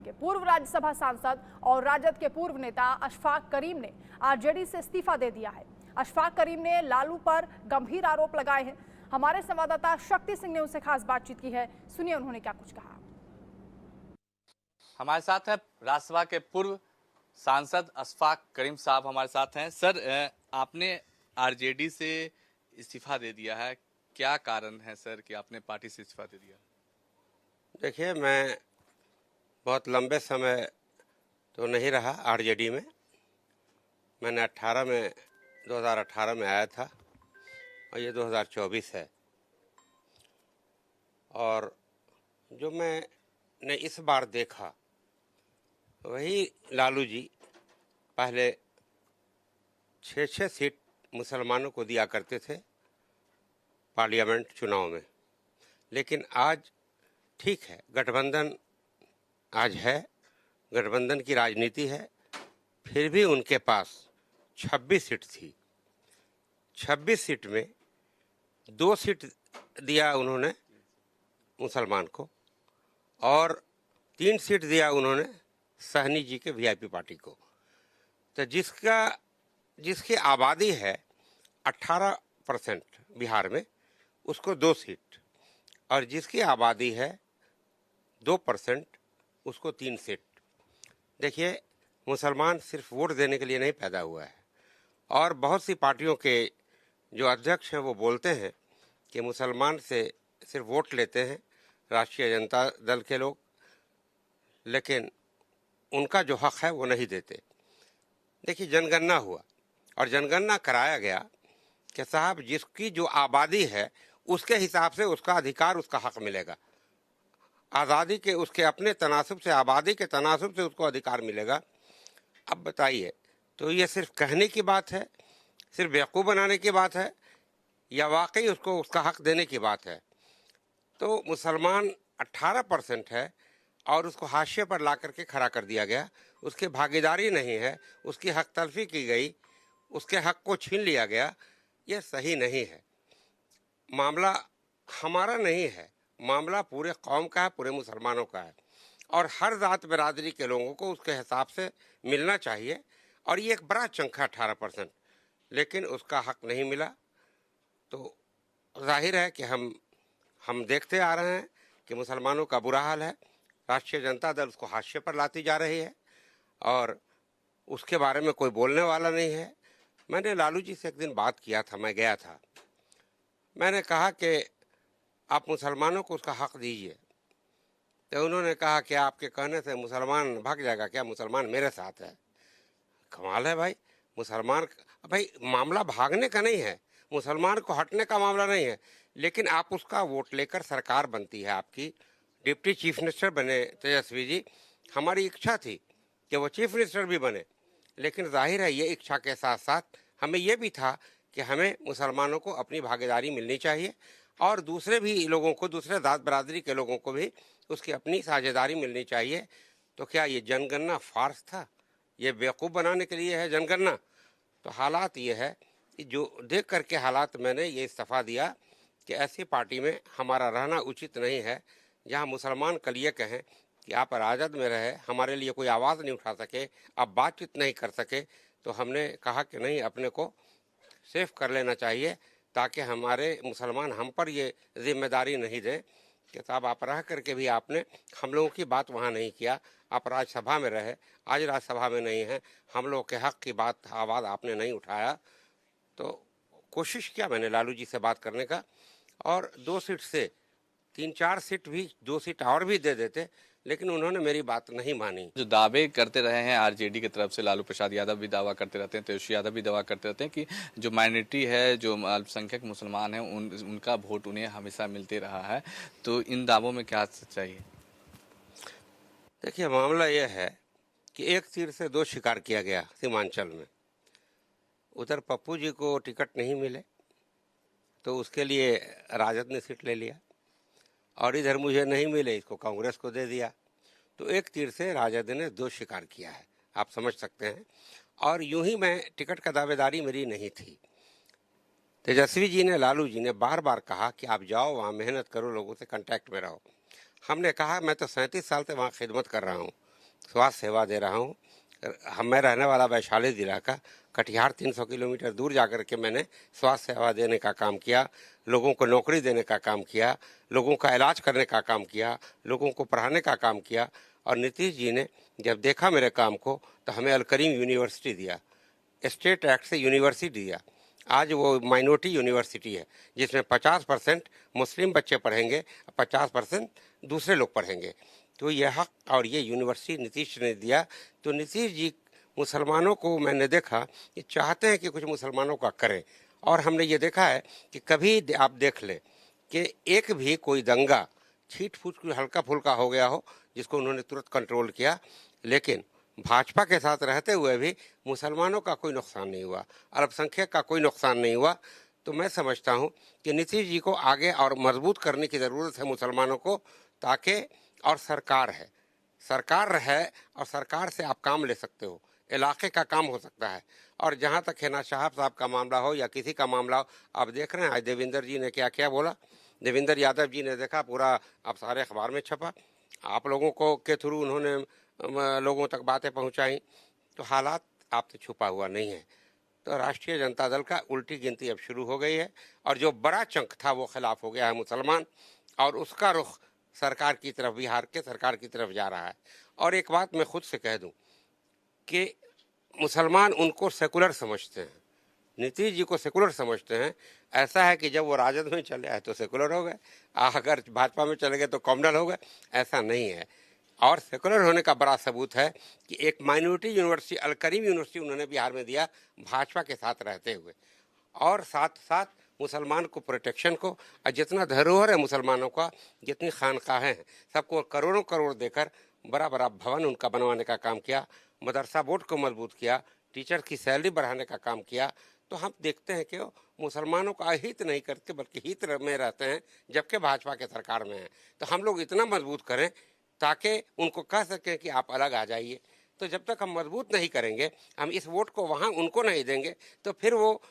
के पूर्व राज्यसभा सांसद और राजद के पूर्व नेता अशफाक करीम ने आरजेडी से इस्तीफा दे दिया है। अशफाक करीम ने लालू पर गंभीर आरोप लगाए हैं। हमारे संवाददाता शक्ति सिंह ने उनसे खास बातचीत की है, सुनिए उन्होंने क्या कुछ कहा। हमारे साथ है राज्यसभा के पूर्व सांसद अशफाक करीम साहब हमारे साथ हैं। सर, आपने आरजेडी से इस्तीफा दे दिया है, क्या कारण है सर कि आपने पार्टी से इस्तीफा दे दिया? देखिए, मैं बहुत लंबे समय तो नहीं रहा आरजेडी में। मैंने 2018 में आया था और ये 2024 है। और जो मैंने इस बार देखा वही लालू जी पहले 6-6 सीट मुसलमानों को दिया करते थे पार्लियामेंट चुनाव में, लेकिन आज ठीक है, गठबंधन आज है, गठबंधन की राजनीति है, फिर भी उनके पास 26 सीट थी। 26 सीट में 2 सीट दिया उन्होंने मुसलमान को और 3 सीट दिया उन्होंने सहनी जी के वीआईपी पार्टी को। तो जिसकी आबादी है 18% बिहार में, उसको 2 सीट, और जिसकी आबादी है 2% उसको 3 सीट। देखिए, मुसलमान सिर्फ वोट देने के लिए नहीं पैदा हुआ है, और बहुत सी पार्टियों के जो अध्यक्ष हैं वो बोलते हैं कि मुसलमान से सिर्फ वोट लेते हैं राष्ट्रीय जनता दल के लोग, लेकिन उनका जो हक है वो नहीं देते। देखिए, जनगणना हुआ और जनगणना कराया गया कि साहब जिसकी जो आबादी है उसके हिसाब से उसका अधिकार, उसका हक मिलेगा। आज़ादी के उसके अपने तनासुब से, आबादी के तनासुब से उसको अधिकार मिलेगा। अब बताइए, तो ये सिर्फ कहने की बात है, सिर्फ बेवकूफ़ बनाने की बात है, या वाकई उसको उसका हक देने की बात है? तो मुसलमान 18% है और उसको हाशिए पर ला करके खड़ा कर दिया गया, उसकी भागीदारी नहीं है, उसकी हक तलफी की गई, उसके हक को छीन लिया गया। ये सही नहीं है। मामला हमारा नहीं है, मामला पूरे कौम का है, पूरे मुसलमानों का है, और हर जात बिरादरी के लोगों को उसके हिसाब से मिलना चाहिए। और ये एक बड़ा चंक है 18%, लेकिन उसका हक नहीं मिला। तो जाहिर है कि हम देखते आ रहे हैं कि मुसलमानों का बुरा हाल है। राष्ट्रीय जनता दल उसको हाशिए पर लाती जा रही है और उसके बारे में कोई बोलने वाला नहीं है। मैंने लालू जी से एक दिन बात किया था, मैं गया था, मैंने कहा कि आप मुसलमानों को उसका हक दीजिए। तो उन्होंने कहा कि आपके कहने से मुसलमान भाग जाएगा क्या? मुसलमान मेरे साथ है। कमाल है भाई, मुसलमान भाई, मामला भागने का नहीं है, मुसलमान को हटने का मामला नहीं है, लेकिन आप उसका वोट लेकर सरकार बनती है आपकी। डिप्टी चीफ मिनिस्टर बने तेजस्वी जी, हमारी इच्छा थी कि वो चीफ मिनिस्टर भी बने, लेकिन जाहिर है ये इच्छा के साथ साथ हमें ये भी था कि हमें मुसलमानों को अपनी भागीदारी मिलनी चाहिए और दूसरे भी लोगों को, दूसरे जात बरादरी के लोगों को भी उसकी अपनी साझेदारी मिलनी चाहिए। तो क्या ये जनगणना फार्स था? ये बेवकूफ़ बनाने के लिए है जनगणना? तो हालात ये है कि जो देख करके हालात मैंने ये इस्तीफ़ा दिया कि ऐसी पार्टी में हमारा रहना उचित नहीं है, जहाँ मुसलमान कल ये कहें कि आप राजद में रहे, हमारे लिए कोई आवाज़ नहीं उठा सके, अब बातचीत नहीं कर सके। तो हमने कहा कि नहीं, अपने को सेफ कर लेना चाहिए ताकि हमारे मुसलमान हम पर ये जिम्मेदारी नहीं दें कि साहब आप रह करके भी आपने हम लोगों की बात वहाँ नहीं किया। आप राज्यसभा में रहे, आज राज्यसभा में नहीं है, हम लोगों के हक की बात, आवाज़ आपने नहीं उठाया। तो कोशिश किया मैंने लालू जी से बात करने का, और 2 सीट से 3-4 सीट भी, 2 सीट और भी दे देते, लेकिन उन्होंने मेरी बात नहीं मानी। जो दावे करते रहे हैं आरजेडी की तरफ से, लालू प्रसाद यादव भी दावा करते रहते हैं, तेजस्वी यादव भी दावा करते रहते हैं कि जो माइनॉरिटी है, जो अल्पसंख्यक मुसलमान हैं, उनका वोट उन्हें हमेशा मिलते रहा है। तो इन दावों में क्या सच्चाई है? देखिए, मामला यह है कि एक तीर से 2 शिकार किया गया सीमांचल में। उधर पप्पू जी को टिकट नहीं मिले तो उसके लिए राजद ने सीट ले लिया, और इधर मुझे नहीं मिले, इसको कांग्रेस को दे दिया। तो एक तीर से राजद ने 2 शिकार किया है, आप समझ सकते हैं। और यूं ही मैं टिकट का दावेदारी मेरी नहीं थी। तेजस्वी जी ने, लालू जी ने बार बार कहा कि आप जाओ वहाँ, मेहनत करो, लोगों से कांटेक्ट में रहो। हमने कहा मैं तो 37 साल से वहाँ खिदमत कर रहा हूँ, स्वास्थ्य सेवा दे रहा हूँ। मैं रहने वाला वैशाली जिला का, कटिहार 300 किलोमीटर दूर जाकर के मैंने स्वास्थ्य सेवा देने का काम किया, लोगों को नौकरी देने का काम किया, लोगों का इलाज करने का काम किया, लोगों को पढ़ाने का काम किया। और नीतीश जी ने जब देखा मेरे काम को तो हमें अल करीम यूनिवर्सिटी दिया, स्टेट एक्ट से यूनिवर्सिटी दिया। आज वो माइनॉरिटी यूनिवर्सिटी है जिसमें 50% मुस्लिम बच्चे पढ़ेंगे, 50% दूसरे लोग पढ़ेंगे। तो ये हक और ये यूनिवर्सिटी नीतीश ने दिया। तो नीतीश जी मुसलमानों को मैंने देखा कि चाहते हैं कि कुछ मुसलमानों का करें। और हमने ये देखा है कि कभी आप देख ले कि एक भी कोई दंगा छीट फूट हल्का फुल्का हो गया हो जिसको उन्होंने तुरंत कंट्रोल किया, लेकिन भाजपा के साथ रहते हुए भी मुसलमानों का कोई नुकसान नहीं हुआ, अल्पसंख्यक का कोई नुकसान नहीं हुआ। तो मैं समझता हूँ कि नीतीश जी को आगे और मजबूत करने की ज़रूरत है मुसलमानों को, ताकि और सरकार है और सरकार से आप काम ले सकते हो, इलाके का काम हो सकता है। और जहाँ तक है ना शाहब साहब का मामला हो या किसी का मामला हो, आप देख रहे हैं आज देवेंद्र जी ने क्या क्या बोला। देवेंद्र यादव जी ने देखा, पूरा आप सारे अखबार में छपा, आप लोगों को के थ्रू उन्होंने लोगों तक बातें पहुंचाई। तो हालात आप तो छुपा हुआ नहीं है। तो राष्ट्रीय जनता दल का उल्टी गिनती अब शुरू हो गई है और जो बड़ा चंक था वो खिलाफ हो गया है मुसलमान, और उसका रुख सरकार की तरफ, बिहार के सरकार की तरफ जा रहा है। और एक बात मैं खुद से कह दूं कि मुसलमान उनको सेकुलर समझते हैं, नीतीश जी को सेकुलर समझते हैं। ऐसा है कि जब वो राजद में चले आए तो सेकुलर हो गए, अगर भाजपा में चले गए तो कम्युनल हो गए। ऐसा नहीं है। और सेकुलर होने का बड़ा सबूत है कि एक माइनॉरिटी यूनिवर्सिटी अल करीम यूनिवर्सिटी उन्होंने बिहार में दिया भाजपा के साथ रहते हुए, और साथ साथ मुसलमान को प्रोटेक्शन को, और जितना धरोहर है मुसलमानों का, जितनी खानकाहें हैं, सबको करोड़ों करोड़ देकर बड़ा बड़ा भवन उनका बनवाने का काम किया, मदरसा बोर्ड को मजबूत किया, टीचर की सैलरी बढ़ाने का काम किया। तो हम देखते हैं कि वो मुसलमानों का हित नहीं करते बल्कि हित में रहते हैं, जबकि भाजपा के सरकार में है। तो हम लोग इतना मजबूत करें ताकि उनको कह सकें कि आप अलग आ जाइए। तो जब तक हम मजबूत नहीं करेंगे, हम इस वोट को वहाँ उनको नहीं देंगे, तो फिर वो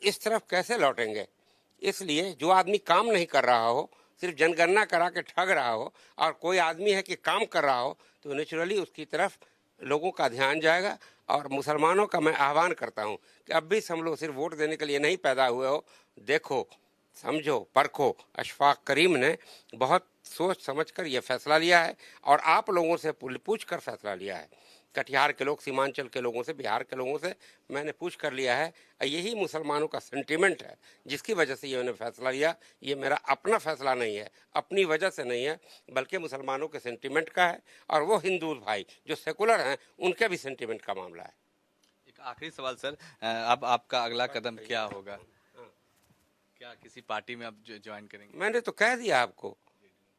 इस तरफ कैसे लौटेंगे। इसलिए जो आदमी काम नहीं कर रहा हो, सिर्फ जनगणना करा के ठग रहा हो, और कोई आदमी है कि काम कर रहा हो, तो नेचुरली उसकी तरफ लोगों का ध्यान जाएगा। और मुसलमानों का मैं आह्वान करता हूं कि अब भी हम लोग सिर्फ वोट देने के लिए नहीं पैदा हुए हो, देखो, समझो, परखो। अशफाक करीम ने बहुत सोच समझकर यह फैसला लिया है और आप लोगों से पूछ कर फैसला लिया है। कटिहार के लोग, सीमांचल के लोगों से, बिहार के लोगों से मैंने पूछ कर लिया है। यही मुसलमानों का सेंटिमेंट है जिसकी वजह से ये मैंने फैसला लिया। ये मेरा अपना फैसला नहीं है, अपनी वजह से नहीं है, बल्कि मुसलमानों के सेंटिमेंट का है। और वो हिंदू भाई जो सेकुलर हैं उनके भी सेंटिमेंट का मामला है। एक आखिरी सवाल सर, अब आपका अगला कदम क्या होगा? क्या किसी पार्टी में आप ज्वाइन करेंगे? मैंने तो कह दिया आपको,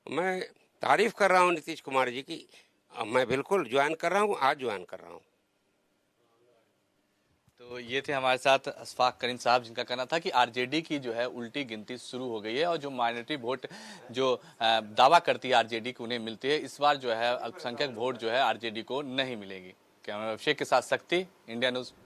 मैं तारीफ कर रहा हूँ नीतीश कुमार जी की। मैं बिल्कुल ज्वाइन कर रहा हूँ, आज ज्वाइन कर रहा हूँ। तो ये थे हमारे साथ अशफाक करीम साहब, जिनका कहना था कि आरजेडी की जो है उल्टी गिनती शुरू हो गई है और जो माइनॉरिटी वोट जो दावा करती है आरजेडी को उन्हें मिलती है, इस बार जो है अल्पसंख्यक वोट जो है आरजेडी को नहीं मिलेगी। कैमरा अभिषेक के साथ शक्ति, इंडिया न्यूज।